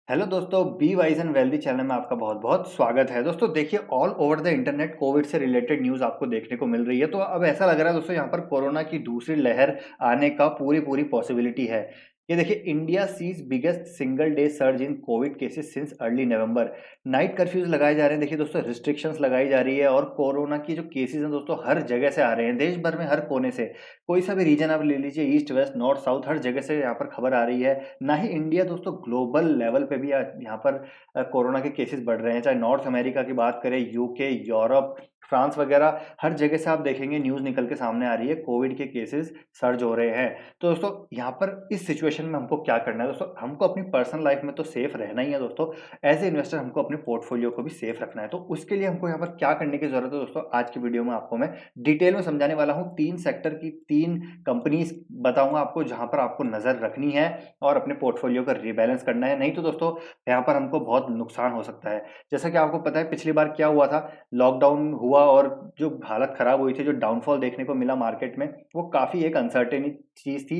Hello दोस्तों, be wise and wealthy channel में आपका बहुत-बहुत स्वागत है। दोस्तों देखिए, all over the internet Covid से रिलेटेड न्यूज़ आपको देखने को मिल रही है। तो अब ऐसा लग रहा है दोस्तों, यहाँ पर कोरोना की दूसरी लहर आने का पूरी-पूरी पॉसिबिलिटी है। ये देखिए, India sees biggest single day surge in covid cases since early November. Night curfews लगाए जा रहे हैं। देखिए दोस्तों, रिस्ट्रिक्शंस लगाई जा रही है और कोरोना की जो केसेज़ हैं दोस्तों, हर जगह से आ रहे हैं। देश भर में हर कोने से, कोई सा भी रीजन आप ले लीजिए, ईस्ट, वेस्ट, नॉर्थ, साउथ, हर जगह से यहाँ पर खबर आ रही है। ना ही इंडिया दोस्तों, ग्लोबल लेवल पे भी यहाँ पर कोरोना के केसेस बढ़ रहे हैं। चाहे नॉर्थ अमेरिका की बात करें, यूके, यूरोप, फ्रांस वगैरह, हर जगह से आप देखेंगे न्यूज़ निकल के सामने आ रही है, कोविड के केसेस सर्ज हो रहे हैं। तो दोस्तों, यहाँ पर इस सिचुएशन में हमको क्या करना है दोस्तों, हमको अपनी पर्सनल लाइफ में तो सेफ रहना ही है दोस्तों। एज ए इन्वेस्टर हमको अपने पोर्टफोलियो को भी सेफ रखना है। तो उसके लिए हमको यहाँ पर क्या करने की जरूरत है दोस्तों, आज की वीडियो में आपको मैं डिटेल में समझाने वाला हूँ। 3 सेक्टर की 3 कंपनीज बताऊंगा आपको, जहां पर आपको नजर रखनी है और अपने पोर्टफोलियो का रीबैलेंस करना है। नहीं तो दोस्तों, यहाँ पर हमको बहुत नुकसान हो सकता है। जैसा कि आपको पता है, पिछली बार क्या हुआ था, लॉकडाउन हुआ और जो हालत खराब हुई थी, जो डाउनफॉल देखने को मिला मार्केट में, वो काफ़ी एक अनसर्टेन चीज़ थी।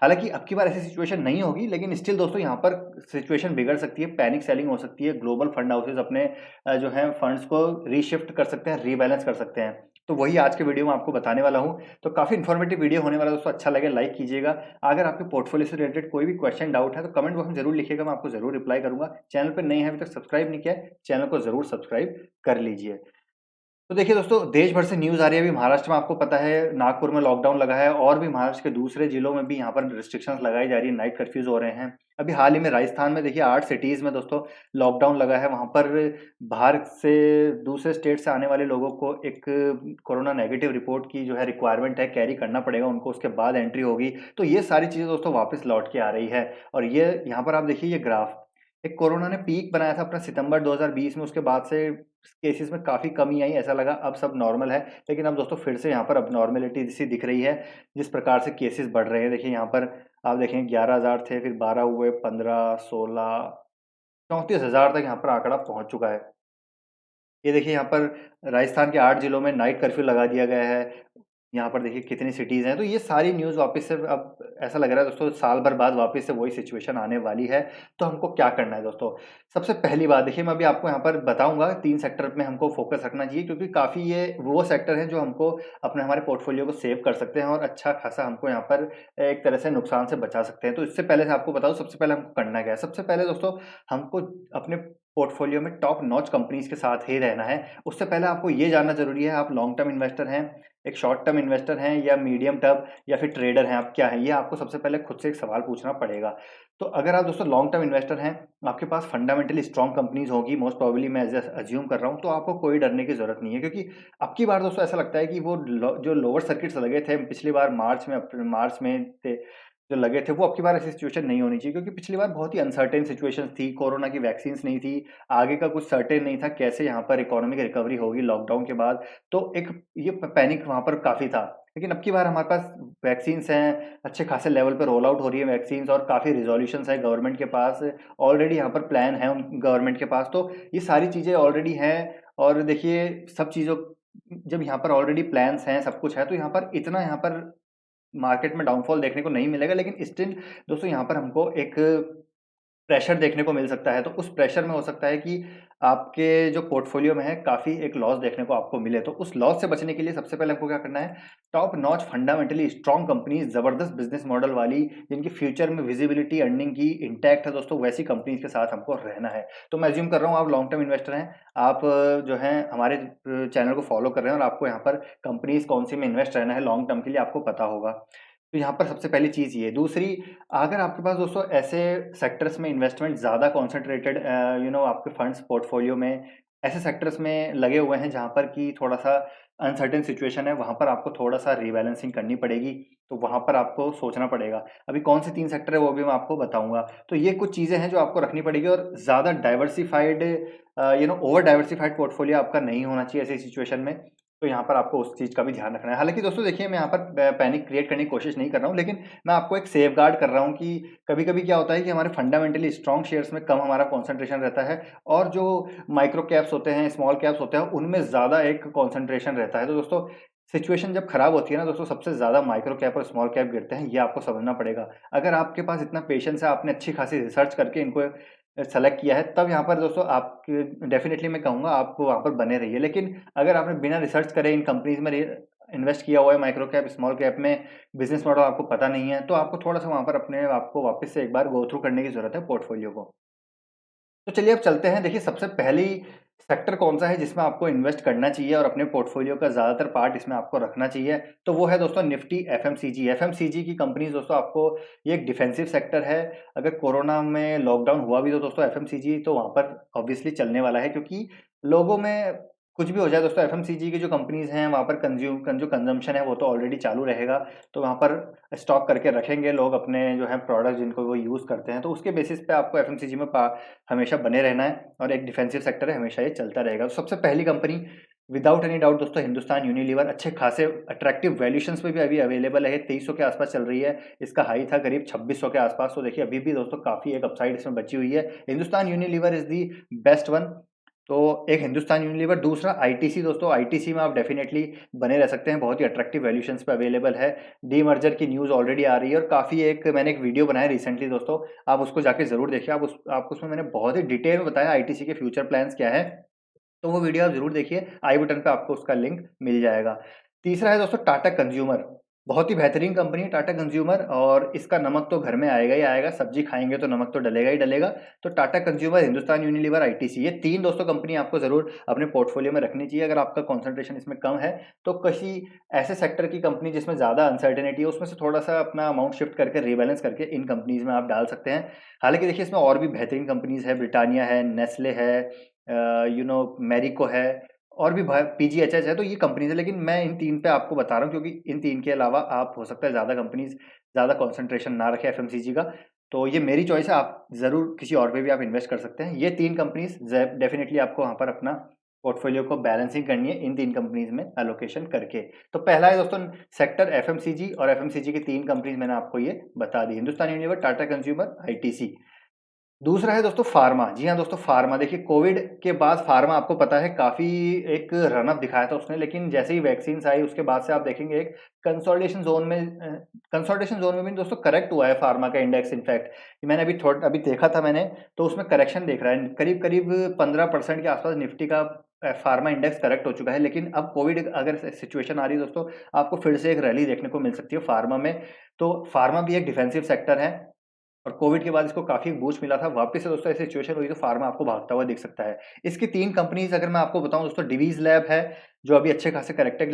हालांकि अब की बार ऐसी सिचुएशन नहीं होगी, लेकिन स्टिल दोस्तों, यहाँ पर सिचुएशन बिगड़ सकती है, पैनिक सेलिंग हो सकती है। ग्लोबल फंड हाउसेज अपने जो है फंड्स को रीशिफ्ट कर सकते हैं, रीबैलेंस कर सकते हैं। तो वही आज के वीडियो में आपको बताने वाला हूँ। तो काफ़ी इन्फॉर्मेटिव वीडियो होने वाला है दोस्तों। अच्छा लगे लाइक कीजिएगा। अगर आपके पोर्टफोलियो से रिलेटेड कोई भी क्वेश्चन डाउट है तो कमेंट बॉक्स में जरूर लिखिएगा, मैं आपको जरूर रिप्लाई करूंगा। चैनल पर नए हैं, अभी तक सब्सक्राइब नहीं किया है, चैनल को जरूर सब्सक्राइब कर लीजिए। तो देखिए दोस्तों, देश भर से न्यूज़ आ रही है। अभी महाराष्ट्र में आपको पता है, नागपुर में लॉकडाउन लगा है और भी महाराष्ट्र के दूसरे जिलों में भी यहाँ पर रिस्ट्रिक्शंस लगाई जा रही है, नाइट कर्फ्यूज हो रहे हैं। अभी हाल ही में राजस्थान में देखिए 8 सिटीज़ में दोस्तों लॉकडाउन लगा है। वहाँ पर बाहर से, दूसरे स्टेट से आने वाले लोगों को एक कोरोना नेगेटिव रिपोर्ट की जो है रिक्वायरमेंट है, कैरी करना पड़ेगा उनको, उसके बाद एंट्री होगी। तो ये सारी चीज़ें दोस्तों वापस लौट के आ रही है। और ये यहाँ पर आप देखिए, ये ग्राफ, एक कोरोना ने पीक बनाया था अपना सितंबर 2020 में, उसके बाद से केसेस में काफ़ी कमी आई, ऐसा लगा अब सब नॉर्मल है। लेकिन अब दोस्तों फिर से यहाँ पर अब नॉर्मेलिटी सी दिख रही है। जिस प्रकार से केसेस बढ़ रहे हैं, देखिए यहाँ पर आप देखें, 11,000 थे, फिर 12 हुए, 15, 16, 34,000 तक यहाँ पर आंकड़ा पहुँच चुका है। ये देखिए, यहाँ पर राजस्थान के 8 जिलों में नाइट कर्फ्यू लगा दिया गया है। यहाँ पर देखिए कितनी सिटीज़ हैं। तो ये सारी न्यूज़ वापस से, अब ऐसा लग रहा है दोस्तों, साल भर बाद वापस से वही सिचुएशन आने वाली है। तो हमको क्या करना है दोस्तों? सबसे पहली बात देखिए, मैं अभी आपको यहाँ पर बताऊँगा 3 सेक्टर में हमको फ़ोकस रखना चाहिए, क्योंकि काफ़ी ये वो सेक्टर हैं जो हमको अपने हमारे पोर्टफोलियो को सेव कर सकते हैं और अच्छा खासा हमको यहाँ पर एक तरह से नुकसान से बचा सकते हैं। तो इससे पहले से आपको बताऊँ, सबसे पहले हमको करना क्या है? सबसे पहले दोस्तों, हमको अपने पोर्टफोलियो में टॉप नॉच कंपनीज़ के साथ ही रहना है। उससे पहले आपको ये जानना ज़रूरी है, आप लॉन्ग टर्म इन्वेस्टर हैं, एक शॉर्ट टर्म इन्वेस्टर हैं, या मीडियम टर्म, या फिर ट्रेडर हैं, आप क्या हैं? ये आपको सबसे पहले खुद से एक सवाल पूछना पड़ेगा। तो अगर आप दोस्तों लॉन्ग टर्म इन्वेस्टर हैं, आपके पास फंडामेंटली स्ट्रॉन्ग कंपनीज़ होंगी, मोस्ट प्रोबेबली मैं अज़्यूम कर रहा हूँ, तो आपको कोई डरने की ज़रूरत नहीं है। क्योंकि अब की बार दोस्तों ऐसा लगता है कि वो जो लोअर सर्किट्स लगे थे पिछली बार मार्च में थे, जो लगे थे, वो अब की बार ऐसी सिचुएशन नहीं होनी चाहिए। क्योंकि पिछली बार बहुत ही अनसर्टेन सिचुएशंस थी, कोरोना की वैक्सीन्स नहीं थी, आगे का कुछ सर्टेन नहीं था, कैसे यहाँ पर इकोनॉमिक रिकवरी होगी लॉकडाउन के बाद। तो एक ये पैनिक वहाँ पर काफ़ी था। लेकिन अब की बार हमारे पास वैक्सीन्स हैं, अच्छे खासे लेवल पे रोल आउट हो रही है वैक्सीन्स, और काफ़ी रिज़ॉल्यूशंस है गवर्नमेंट के पास, ऑलरेडी यहाँ पर प्लान है उन गवर्नमेंट के पास। तो ये सारी चीज़ें ऑलरेडी हैं। और देखिए, सब चीज़ों, जब यहाँ पर ऑलरेडी प्लान्स हैं, सब कुछ है, तो यहाँ पर इतना, यहाँ पर मार्केट में डाउनफॉल देखने को नहीं मिलेगा। लेकिन स्टिल दोस्तों, यहाँ पर हमको एक प्रेशर देखने को मिल सकता है। तो उस प्रेशर में हो सकता है कि आपके जो पोर्टफोलियो में है, काफ़ी एक लॉस देखने को आपको मिले। तो उस लॉस से बचने के लिए सबसे पहले हमको क्या करना है, top notch fundamentally strong companies, ज़बरदस्त बिजनेस मॉडल वाली, जिनकी फ्यूचर में विजिबिलिटी अर्निंग की इंटैक्ट है दोस्तों, वैसी कंपनीज के साथ हमको रहना है। तो मैं अज्यूम कर रहा हूँ आप लॉन्ग टर्म इन्वेस्टर हैं, आप जो है हमारे चैनल को फॉलो कर रहे हैं और आपको यहाँ पर कंपनीज कौन सी में इन्वेस्ट रहना है लॉन्ग टर्म के लिए, आपको पता होगा। तो यहाँ पर सबसे पहली चीज़ ये। दूसरी, अगर आपके पास दोस्तों ऐसे सेक्टर्स में इन्वेस्टमेंट ज़्यादा कॉन्सन्ट्रेटेड, आपके फंड्स पोर्टफोलियो में ऐसे सेक्टर्स में लगे हुए हैं जहाँ पर कि थोड़ा-सा अनसर्टेन सिचुएशन है, वहाँ पर आपको थोड़ा-सा रीबैलेंसिंग करनी पड़ेगी। तो वहाँ पर आपको सोचना पड़ेगा। अभी कौन से 3 सेक्टर है वो भी मैं आपको बताऊँगा। तो ये कुछ चीज़ें हैं जो आपको रखनी पड़ेगी, और ज़्यादा डाइवर्सिफ़ाइड, ओवर डाइवर्सिफ़ाइड पोर्टफोलियो आपका नहीं होना चाहिए ऐसी सिचुएशन में। तो यहाँ पर आपको उस चीज़ का भी ध्यान रखना है। हालाँकि दोस्तों देखिए, मैं यहाँ पर पैनिक क्रिएट करने की कोशिश नहीं कर रहा हूँ, लेकिन मैं आपको एक सेफगार्ड कर रहा हूँ कि कभी-कभी क्या होता है कि हमारे फंडामेंटली स्ट्रॉन्ग शेयर्स में कम हमारा कंसंट्रेशन रहता है, और जो माइक्रो कैप्स होते हैं, स्मॉल कैप्स होते हैं, उनमें ज़्यादा एक कंसंट्रेशन रहता है। तो दोस्तों, सिचुएशन जब खराब होती है ना दोस्तों, सबसे ज़्यादा माइक्रो कैप और स्मॉल कैप गिरते हैं, ये आपको समझना पड़ेगा। अगर आपके पास इतना पेशेंस है, आपने अच्छी खासी रिसर्च करके इनको सेलेक्ट किया है, तब यहाँ पर दोस्तों आप डेफिनेटली मैं कहूँगा आप वहाँ पर बने रहिए। लेकिन अगर आपने बिना रिसर्च करे इन कंपनीज में इन्वेस्ट किया हुआ है, माइक्रो कैप स्मॉल कैप में, बिजनेस मॉडल आपको पता नहीं है, तो आपको थोड़ा सा वहाँ पर अपने आपको वापस से एक बार गो थ्रू करने की जरूरत है पोर्टफोलियो को। तो चलिए अब चलते हैं। देखिए सबसे पहली सेक्टर कौन सा है जिसमें आपको इन्वेस्ट करना चाहिए और अपने पोर्टफोलियो का ज़्यादातर पार्ट इसमें आपको रखना चाहिए, तो वो है दोस्तों निफ्टी एफएमसीजी। एफएमसीजी की कंपनीज दोस्तों आपको, ये एक डिफेंसिव सेक्टर है। अगर कोरोना में लॉकडाउन हुआ भी तो दोस्तों एफएमसीजी तो वहाँ पर ऑब्वियसली चलने वाला है, क्योंकि लोगों में कुछ भी हो जाए दोस्तों, एफएमसीजी की जो कंपनीज हैं वहाँ पर जो कंजम्पशन है वो तो ऑलरेडी चालू रहेगा। तो वहाँ पर स्टॉक करके रखेंगे लोग अपने जो है प्रोडक्ट जिनको वो यूज़ करते हैं, तो उसके बेसिस पे आपको एफएमसीजी में हमेशा बने रहना है, और एक डिफेंसिव सेक्टर है, हमेशा ये चलता रहेगा। तो सबसे पहली कंपनी विदाउट एनी डाउट दोस्तों हिंदुस्तान यूनिलीवर, अच्छे खासे अट्रैक्टिव वैल्यूएशंस पे भी अभी अवेलेबल है, 2300 के आसपास चल रही है। इसका हाई था करीब 2600 के आसपास, तो देखिए अभी भी दोस्तों काफ़ी एक अपसाइड इसमें बची हुई है। Hindustan Unilever is the best one. तो एक हिंदुस्तान यूनिलीवर, दूसरा आईटीसी दोस्तों, आईटीसी में आप डेफिनेटली बने रह सकते हैं, बहुत ही अट्रैक्टिव वैल्यूएशंस पे अवेलेबल है। डीमर्जर की न्यूज़ ऑलरेडी आ रही है, और काफ़ी एक मैंने एक वीडियो बनाया रिसेंटली दोस्तों, आप उसको जाके ज़रूर देखिए। आपको उसमें मैंने बहुत ही डिटेल में बताया आईटीसी के फ्यूचर प्लान्स क्या है, तो वो वीडियो आप ज़रूर देखिए, आई बटन पे आपको उसका लिंक मिल जाएगा। तीसरा है दोस्तों टाटा कंज्यूमर, बहुत ही बेहतरीन कंपनी है टाटा कंज्यूमर, और इसका नमक तो घर में आएगा ही आएगा, सब्जी खाएंगे तो नमक तो डलेगा ही डलेगा। तो Tata consumer, Hindustan Unilever, ITC, ये तीन दोस्तों कंपनी आपको ज़रूर अपने पोर्टफोलियो में रखनी चाहिए। अगर आपका कॉन्सेंट्रेशन इसमें कम है तो किसी ऐसे सेक्टर की कंपनी जिसमें ज़्यादा अनसर्टेनिटी है, उसमें से थोड़ा सा अपना अमाउंट शिफ्ट करके रीबैलेंस करके इन कंपनीज में आप डाल सकते हैं। हालांकि देखिए इसमें और भी बेहतरीन कंपनीज है, ब्रिटानिया है, नेस्ले है, मैरिको है, और भी पीजीएचएच है, तो ये कंपनीज है। लेकिन मैं इन तीन पे आपको बता रहा हूँ क्योंकि इन तीन के अलावा आप हो सकता है ज़्यादा कंपनीज, ज़्यादा कंसंट्रेशन ना रखें एफएमसीजी का, तो ये मेरी चॉइस है। आप ज़रूर किसी और पे भी आप इन्वेस्ट कर सकते हैं। ये तीन कंपनीज डेफिनेटली आपको वहाँ पर अपना पोर्टफोलियो को बैलेंसिंग करनी है इन तीन कंपनीज में एलोकेशन करके। तो पहला है दोस्तों सेक्टर एफएमसीजी, और एफएमसीजी की तीन कंपनीज मैंने आपको ये बता दी, Hindustan Unilever, Tata consumer, ITC. दूसरा है दोस्तों फार्मा। जी हाँ दोस्तों, फार्मा देखिए कोविड के बाद फार्मा आपको पता है काफ़ी एक रन अप दिखाया था उसने, लेकिन जैसे ही वैक्सीन आई उसके बाद से आप देखेंगे एक कंसोलिडेशन जोन में भी दोस्तों करेक्ट हुआ है फार्मा का इंडेक्स। इनफैक्ट मैंने अभी देखा था मैंने, तो उसमें करेक्शन देख रहा है, करीब करीब 15% के आसपास निफ्टी का फार्मा इंडेक्स करेक्ट हो चुका है। लेकिन अब कोविड अगर सिचुएशन आ रही है दोस्तों, आपको फिर से एक रैली देखने को मिल सकती है फार्मा में। तो फार्मा भी एक डिफेंसिव सेक्टर है, और कोविड के बाद इसको काफ़ी बूस्ट मिला था। वापस से दोस्तों ऐसी सिचुएशन हुई तो फार्मा आपको भागता हुआ दिख सकता है। इसकी तीन कंपनीज अगर मैं आपको बताऊं दोस्तों, डिवीज लैब है जो अभी अच्छे खासे करेक्टेड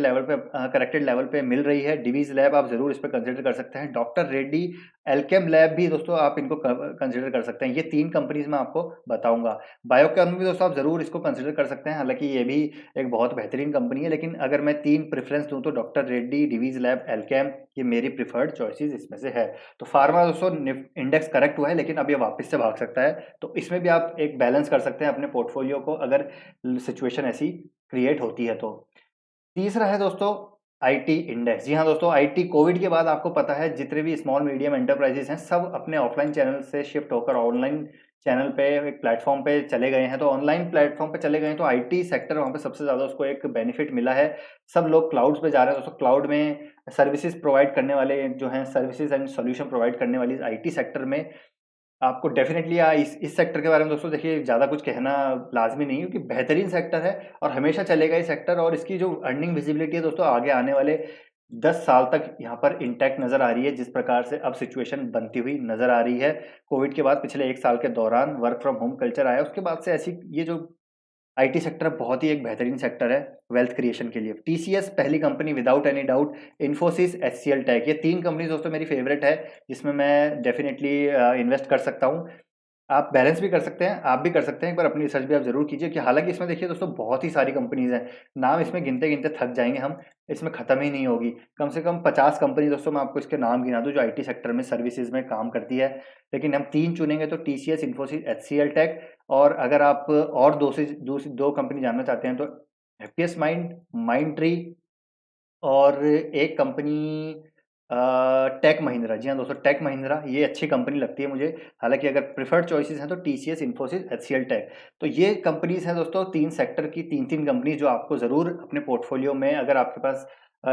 लेवल पे मिल रही है, डिवीज लैब आप जरूर इस पर कंसिडर कर सकते हैं। डॉक्टर रेड्डी, एल्केम लैब भी दोस्तों आप इनको कंसिडर कर सकते हैं। ये तीन कंपनीज मैं आपको बताऊंगा। बायोकॉन में भी दोस्तों आप जरूर इसको कंसिडर कर सकते हैं, हालांकि ये भी एक बहुत बेहतरीन कंपनी है। लेकिन अगर मैं तीन प्रेफरेंस दूं तो डॉक्टर रेड्डी, डिवीज लैब, एल्केम, ये मेरी प्रिफर्ड चॉइसेस इसमें से है। तो फार्मा दोस्तों इंडेक्स करेक्ट हुआ है, लेकिन अब ये वापस से भाग सकता है, तो इसमें भी आप एक बैलेंस कर सकते हैं अपने पोर्टफोलियो को अगर सिचुएशन ऐसी क्रिएट होती है तो। तीसरा है दोस्तों आईटी इंडेक्स। जी हाँ दोस्तों, आईटी कोविड के बाद आपको पता है जितने भी स्मॉल मीडियम एंटरप्राइजेस हैं सब अपने ऑफलाइन चैनल से शिफ्ट होकर ऑनलाइन चैनल पे, एक प्लेटफॉर्म पे चले गए हैं। तो ऑनलाइन प्लेटफॉर्म पे चले गए हैं, तो आईटी सेक्टर वहाँ पे सबसे ज़्यादा उसको एक बेनिफिट मिला है। सब लोग क्लाउड्स पे जा रहे हैं दोस्तों। क्लाउड में सर्विसेज प्रोवाइड करने वाले जो हैं, सर्विसेज एंड सॉल्यूशन प्रोवाइड करने वाली आईटी सेक्टर में आपको डेफिनेटली इस सेक्टर के बारे में दोस्तों देखिए ज़्यादा कुछ कहना लाज़मी नहीं है, क्योंकि बेहतरीन सेक्टर है और हमेशा चलेगा ये सेक्टर। और इसकी जो अर्निंग विजिबिलिटी है दोस्तों आगे आने वाले 10 साल तक यहाँ पर इंटैक्ट नज़र आ रही है, जिस प्रकार से अब सिचुएशन बनती हुई नज़र आ रही है। कोविड के बाद पिछले 1 साल के दौरान वर्क फ्रॉम होम कल्चर आया, उसके बाद से ऐसी ये जो आईटी सेक्टर बहुत ही एक बेहतरीन सेक्टर है वेल्थ क्रिएशन के लिए। टीसीएस पहली company without any doubt, Infosys, HCL tech, ये तीन कंपनी दोस्तों मेरी फेवरेट है, जिसमें मैं डेफिनेटली इन्वेस्ट कर सकता हूँ। आप बैलेंस भी कर सकते हैं, आप भी कर सकते हैं, एक बार अपनी रिसर्च भी आप ज़रूर कीजिए। कि हालांकि इसमें देखिए दोस्तों बहुत ही सारी कंपनीज हैं, नाम इसमें गिनते गिनते थक जाएंगे हम, इसमें ख़त्म ही नहीं होगी। कम से कम 50 कंपनी दोस्तों मैं आपको इसके नाम गिना दूं जो आईटी सेक्टर में सर्विसेज में काम करती है। लेकिन हम तीन चुनेंगे तो टीसीएस, इन्फोसिस, एचसीएल टेक। और अगर आप और दो कंपनी जानना चाहते हैं तो हैप्पीएस्ट माइंड, माइंड ट्री, और एक कंपनी टेक महिंद्रा। जी हाँ दोस्तों, टेक महिंद्रा ये अच्छी कंपनी लगती है मुझे। हालांकि अगर प्रिफर्ड चॉइसेस हैं तो टीसीएस, इन्फोसिस, एचसीएल टेक। तो ये कंपनीज हैं दोस्तों, तीन सेक्टर की तीन तीन कंपनी जो आपको ज़रूर अपने पोर्टफोलियो में, अगर आपके पास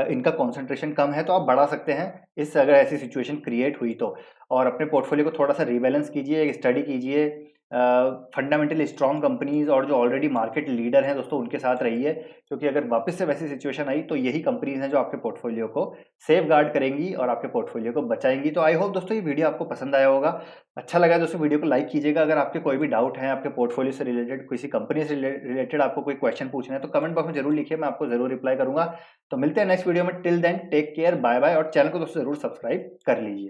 इनका कॉन्सेंट्रेशन कम है तो आप बढ़ा सकते हैं इस, अगर ऐसी सिचुएशन क्रिएट हुई तो। और अपने पोर्टफोलियो को थोड़ा सा रीबैलेंस कीजिए, एक स्टडी कीजिए, फंडामेंटली स्ट्रॉन्ग कंपनीज और जो ऑलरेडी मार्केट लीडर हैं दोस्तों उनके साथ रहिए, क्योंकि अगर वापस से वैसी सिचुएशन आई तो यही कंपनीज हैं जो आपके पोर्टफोलियो को सेफ गार्ड करेंगी और आपके पोर्टफोलियो को बचाएंगी। तो आई होप दोस्तों ये वीडियो आपको पसंद आया होगा। अच्छा लगा दोस्तों वीडियो को लाइक कीजिएगा। अगर आपके कोई भी डाउट है आपके पोर्टफोलियो से रिलेटेड, किसी कंपनी से रिलेटेड आपको कोई क्वेश्चन पूछना है तो कमेंट बॉक्स में जरूर लिखिए, मैं आपको जरूर रिप्लाई करूंगा। तो मिलते हैं नेक्स्ट वीडियो में। Till then take care, bye bye, और चैनल को दोस्तों जरूर सब्सक्राइब कर लीजिए।